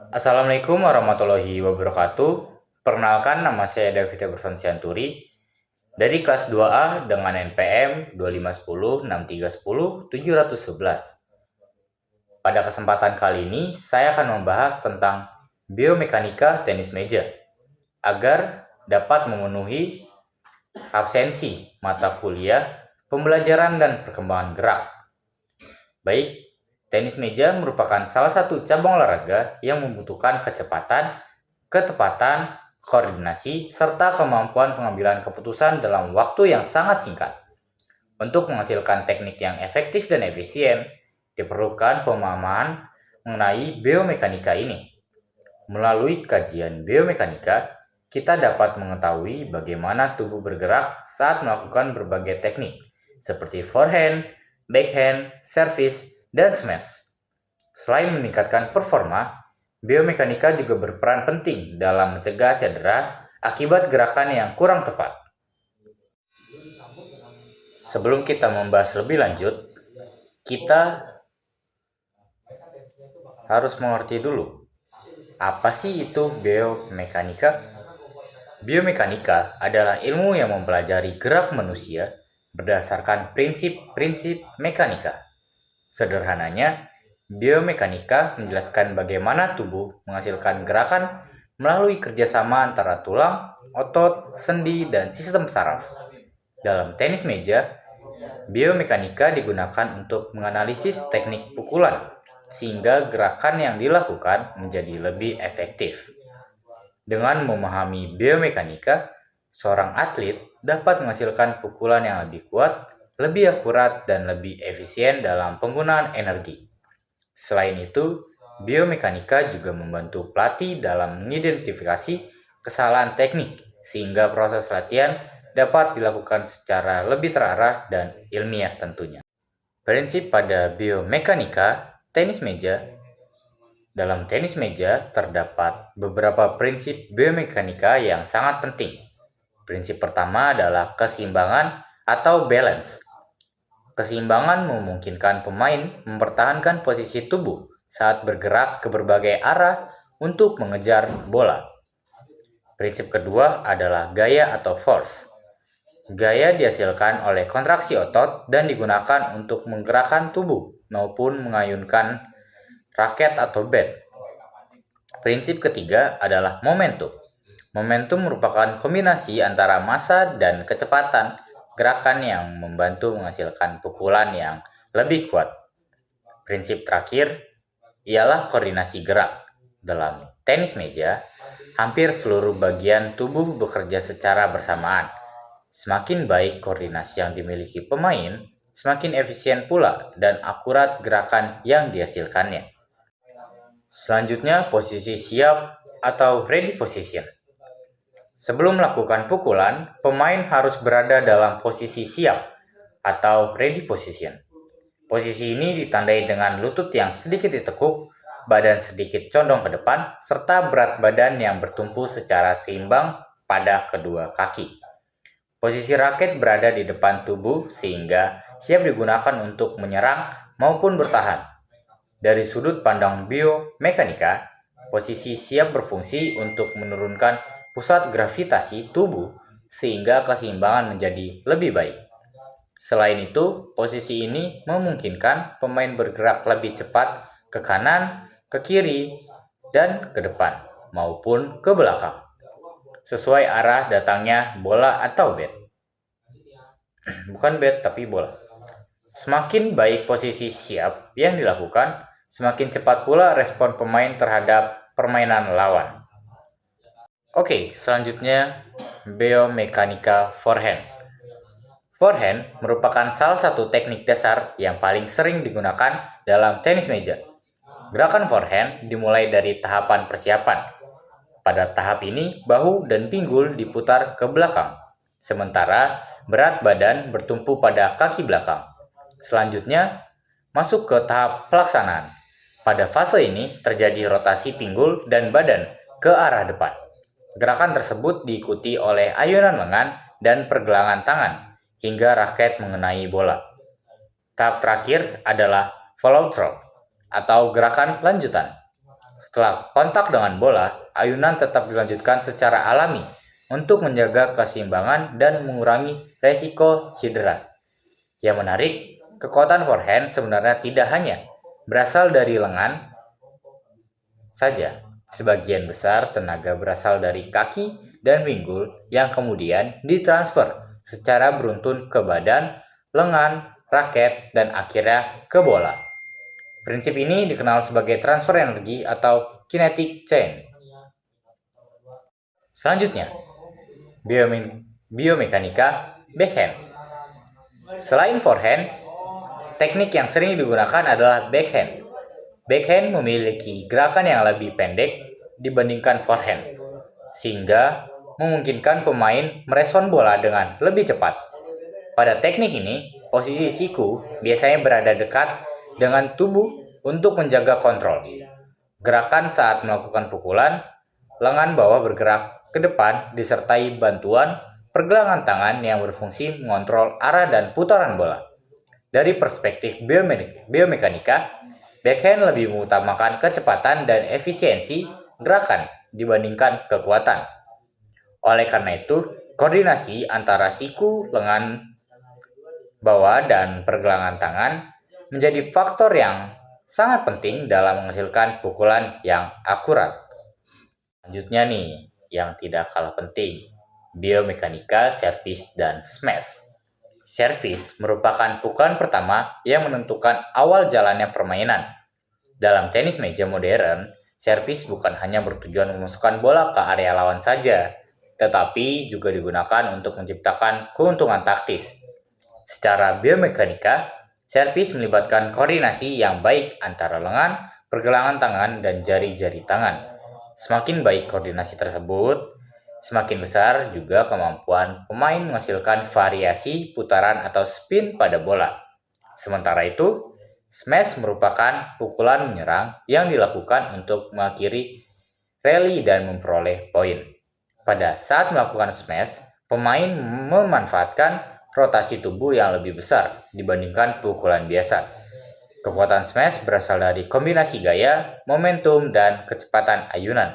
Assalamualaikum warahmatullahi wabarakatuh. Perkenalkan, nama saya David Eberson Sianturi dari kelas 2A dengan NPM 25106310-711. Pada kesempatan kali ini, saya akan membahas tentang biomekanika tenis meja agar dapat memenuhi absensi mata kuliah pembelajaran dan perkembangan gerak. Baik, tenis meja merupakan salah satu cabang olahraga yang membutuhkan kecepatan, ketepatan, koordinasi, serta kemampuan pengambilan keputusan dalam waktu yang sangat singkat. Untuk menghasilkan teknik yang efektif dan efisien, diperlukan pemahaman mengenai biomekanika ini. Melalui kajian biomekanika, kita dapat mengetahui bagaimana tubuh bergerak saat melakukan berbagai teknik, seperti forehand, backhand, service, dan smash. Selain meningkatkan performa, biomekanika juga berperan penting dalam mencegah cedera akibat gerakan yang kurang tepat. Sebelum kita membahas lebih lanjut, kita harus mengerti dulu, apa sih itu biomekanika? Biomekanika adalah ilmu yang mempelajari gerak manusia berdasarkan prinsip-prinsip mekanika. Sederhananya, biomekanika menjelaskan bagaimana tubuh menghasilkan gerakan melalui kerjasama antara tulang, otot, sendi, dan sistem saraf. Dalam tenis meja, biomekanika digunakan untuk menganalisis teknik pukulan, sehingga gerakan yang dilakukan menjadi lebih efektif. Dengan memahami biomekanika, seorang atlet dapat menghasilkan pukulan yang lebih kuat, lebih akurat, dan lebih efisien dalam penggunaan energi. Selain itu, biomekanika juga membantu pelatih dalam mengidentifikasi kesalahan teknik, sehingga proses latihan dapat dilakukan secara lebih terarah dan ilmiah tentunya. Prinsip pada biomekanika tenis meja. Dalam tenis meja terdapat beberapa prinsip biomekanika yang sangat penting. Prinsip pertama adalah keseimbangan atau balance. Keseimbangan memungkinkan pemain mempertahankan posisi tubuh saat bergerak ke berbagai arah untuk mengejar bola. Prinsip kedua adalah gaya atau force. Gaya dihasilkan oleh kontraksi otot dan digunakan untuk menggerakkan tubuh maupun mengayunkan raket atau bat. Prinsip ketiga adalah momentum. Momentum merupakan kombinasi antara massa dan kecepatan gerakan yang membantu menghasilkan pukulan yang lebih kuat. Prinsip terakhir ialah koordinasi gerak. Dalam tenis meja, hampir seluruh bagian tubuh bekerja secara bersamaan. Semakin baik koordinasi yang dimiliki pemain, semakin efisien pula dan akurat gerakan yang dihasilkannya. Selanjutnya, posisi siap atau ready position. Sebelum melakukan pukulan, pemain harus berada dalam posisi siap atau ready position. Posisi ini ditandai dengan lutut yang sedikit ditekuk, badan sedikit condong ke depan, serta berat badan yang bertumpu secara seimbang pada kedua kaki. Posisi raket berada di depan tubuh sehingga siap digunakan untuk menyerang maupun bertahan. Dari sudut pandang biomekanika, posisi siap berfungsi untuk menurunkan pusat gravitasi tubuh sehingga keseimbangan menjadi lebih baik. Selain itu, posisi ini memungkinkan pemain bergerak lebih cepat ke kanan, ke kiri, dan ke depan maupun ke belakang, sesuai arah datangnya bola atau bat. Bukan bat, tapi bola. Semakin baik posisi siap yang dilakukan, semakin cepat pula respon pemain terhadap permainan lawan. Oke, selanjutnya biomekanika forehand. Forehand merupakan salah satu teknik dasar yang paling sering digunakan dalam tenis meja. Gerakan forehand dimulai dari tahapan persiapan. Pada tahap ini, bahu dan pinggul diputar ke belakang, sementara berat badan bertumpu pada kaki belakang. Selanjutnya, masuk ke tahap pelaksanaan. Pada fase ini, terjadi rotasi pinggul dan badan ke arah depan. Gerakan tersebut diikuti oleh ayunan lengan dan pergelangan tangan hingga raket mengenai bola. Tahap terakhir adalah follow through atau gerakan lanjutan. Setelah kontak dengan bola, ayunan tetap dilanjutkan secara alami untuk menjaga keseimbangan dan mengurangi resiko cedera. Yang menarik, kekuatan forehand sebenarnya tidak hanya berasal dari lengan saja. Sebagian besar tenaga berasal dari kaki dan pinggul yang kemudian ditransfer secara beruntun ke badan, lengan, raket, dan akhirnya ke bola. Prinsip ini dikenal sebagai transfer energi atau kinetic chain. Selanjutnya, biomekanika backhand. Selain forehand, teknik yang sering digunakan adalah backhand. Backhand memiliki gerakan yang lebih pendek dibandingkan forehand, sehingga memungkinkan pemain merespon bola dengan lebih cepat. Pada teknik ini, posisi siku biasanya berada dekat dengan tubuh untuk menjaga kontrol. Gerakan saat melakukan pukulan, lengan bawah bergerak ke depan disertai bantuan pergelangan tangan yang berfungsi mengontrol arah dan putaran bola. Dari perspektif biomekanika, backhand lebih mengutamakan kecepatan dan efisiensi gerakan dibandingkan kekuatan. Oleh karena itu, koordinasi antara siku, lengan bawah, dan pergelangan tangan menjadi faktor yang sangat penting dalam menghasilkan pukulan yang akurat. Selanjutnya nih, yang tidak kalah penting, biomekanika servis dan smash. Servis merupakan pukulan pertama yang menentukan awal jalannya permainan. Dalam tenis meja modern, servis bukan hanya bertujuan memasukkan bola ke area lawan saja, tetapi juga digunakan untuk menciptakan keuntungan taktis. Secara biomekanika, servis melibatkan koordinasi yang baik antara lengan, pergelangan tangan, dan jari-jari tangan. Semakin baik koordinasi tersebut, semakin besar juga kemampuan pemain menghasilkan variasi putaran atau spin pada bola. Sementara itu, smash merupakan pukulan menyerang yang dilakukan untuk mengakhiri rally dan memperoleh poin. Pada saat melakukan smash, pemain memanfaatkan rotasi tubuh yang lebih besar dibandingkan pukulan biasa. Kekuatan smash berasal dari kombinasi gaya, momentum, dan kecepatan ayunan.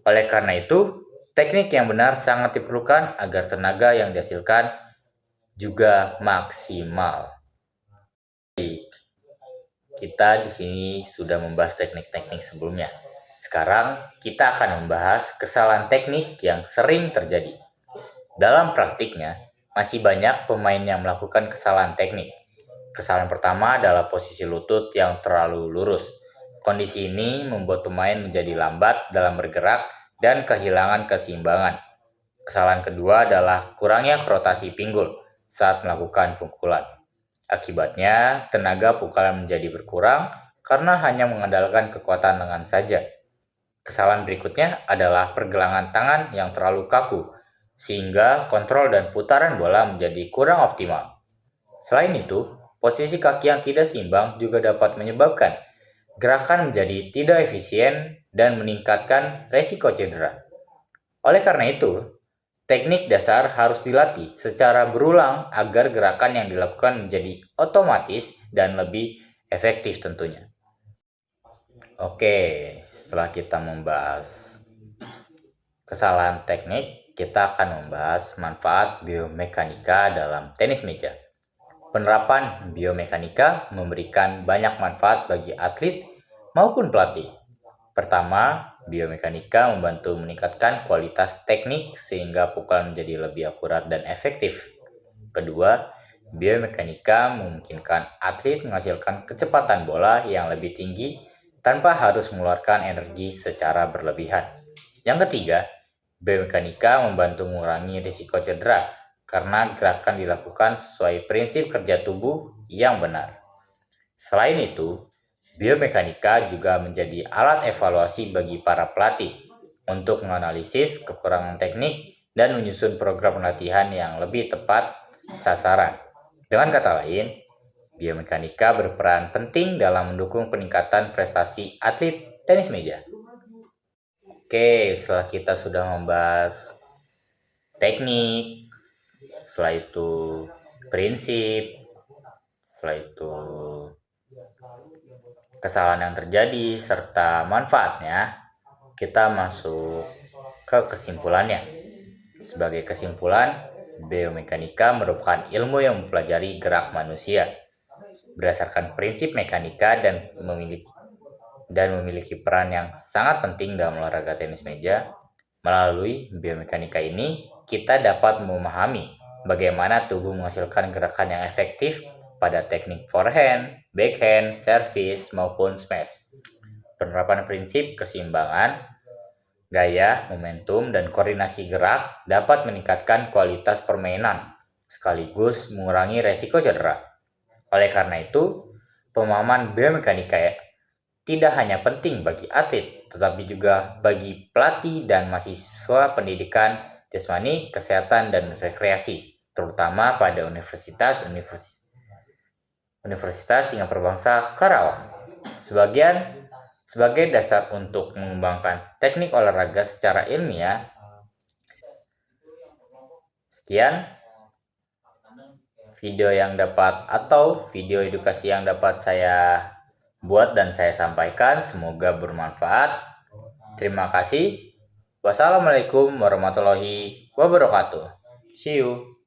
Oleh karena itu, teknik yang benar sangat diperlukan agar tenaga yang dihasilkan juga maksimal. Kita di sini sudah membahas teknik-teknik sebelumnya. Sekarang kita akan membahas kesalahan teknik yang sering terjadi. Dalam praktiknya, masih banyak pemain yang melakukan kesalahan teknik. Kesalahan pertama adalah posisi lutut yang terlalu lurus. Kondisi ini membuat pemain menjadi lambat dalam bergerak dan kehilangan keseimbangan. Kesalahan kedua adalah kurangnya rotasi pinggul saat melakukan pukulan. Akibatnya, tenaga pukulan menjadi berkurang karena hanya mengandalkan kekuatan lengan saja. Kesalahan berikutnya adalah pergelangan tangan yang terlalu kaku, sehingga kontrol dan putaran bola menjadi kurang optimal. Selain itu, posisi kaki yang tidak seimbang juga dapat menyebabkan gerakan menjadi tidak efisien dan meningkatkan resiko cedera. Oleh karena itu, teknik dasar harus dilatih secara berulang agar gerakan yang dilakukan menjadi otomatis dan lebih efektif tentunya. Oke, setelah kita membahas kesalahan teknik, kita akan membahas manfaat biomekanika dalam tenis meja. Penerapan biomekanika memberikan banyak manfaat bagi atlet maupun pelatih. Pertama, biomekanika membantu meningkatkan kualitas teknik sehingga pukulan menjadi lebih akurat dan efektif. Kedua, biomekanika memungkinkan atlet menghasilkan kecepatan bola yang lebih tinggi tanpa harus mengeluarkan energi secara berlebihan. Yang ketiga, biomekanika membantu mengurangi risiko cedera karena gerakan dilakukan sesuai prinsip kerja tubuh yang benar. Selain itu, biomekanika juga menjadi alat evaluasi bagi para pelatih untuk menganalisis kekurangan teknik dan menyusun program latihan yang lebih tepat sasaran. Dengan kata lain, biomekanika berperan penting dalam mendukung peningkatan prestasi atlet tenis meja. Oke, setelah kita sudah membahas teknik, setelah itu prinsip, setelah itu kesalahan yang terjadi, serta manfaatnya, kita masuk ke kesimpulannya. Sebagai kesimpulan, biomekanika merupakan ilmu yang mempelajari gerak manusia berdasarkan prinsip mekanika dan memiliki peran yang sangat penting dalam olahraga tenis meja. Melalui biomekanika ini, kita dapat memahami bagaimana tubuh menghasilkan gerakan yang efektif pada teknik forehand, backhand, service, maupun smash. Penerapan prinsip keseimbangan, gaya, momentum, dan koordinasi gerak dapat meningkatkan kualitas permainan, sekaligus mengurangi resiko cedera. Oleh karena itu, pemahaman biomekanika tidak hanya penting bagi atlet, tetapi juga bagi pelatih dan mahasiswa pendidikan jasmani, kesehatan, dan rekreasi, terutama pada Universitas Singapura Bangsa Karawang. Sebagai dasar untuk mengembangkan teknik olahraga secara ilmiah. Sekian video edukasi yang dapat saya buat dan saya sampaikan, semoga bermanfaat. Terima kasih. Wassalamualaikum warahmatullahi wabarakatuh. See you.